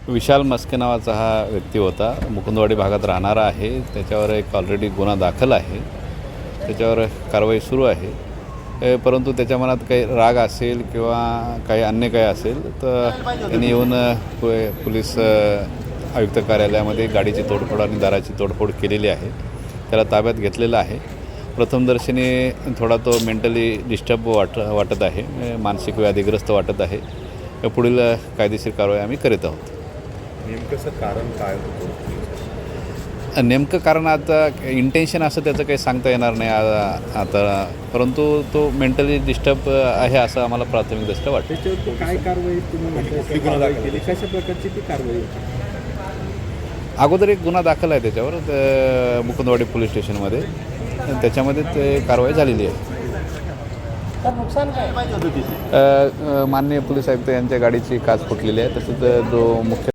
विशाल मस्के नावाचा हा व्यक्ती होता, मुकुंदवाडी भागात राहणारा आहे. त्याच्यावर एक ऑलरेडी गुन्हा दाखल आहे. त्याच्यावर कारवाई सुरू आहे. परंतु त्याच्या मनात काही राग असेल किंवा काही अन्य काही असेल तर त्यांनी येऊन पोलीस आयुक्त कार्यालयामध्ये गाडीची तोडफोड आणि दाराची तोडफोड केलेली आहे. त्याला ताब्यात घेतलेलं आहे. प्रथमदर्शनी थोडा तो मेंटली डिस्टर्ब वाटत आहे, मानसिक व्याधीग्रस्त वाटत आहे. पुढील कायदेशीर कारवाई आम्ही करीत आहोत. नेमकंसं कारण काय होतं? नेमकं कारण आता इंटेन्शन असं त्याचं काही सांगता येणार नाही आता, परंतु तो मेंटली डिस्टर्ब आहे असं आम्हाला प्राथमिकदृष्ट्या वाटतं. त्याच्यावरती काय कारवाई तुम्ही केली, कशा प्रकारची ती कारवाई होती? अगोदर एक गुन्हा दाखल आहे त्याच्यावर मुकुंदवाडी पोलीस स्टेशनमध्ये. त्याच्यामध्ये ते कारवाई झालेली आहे. माननीय पोलीस आयुक्त यांच्या गाडीची काच फुटलेली आहे. तसंच जो मुख्य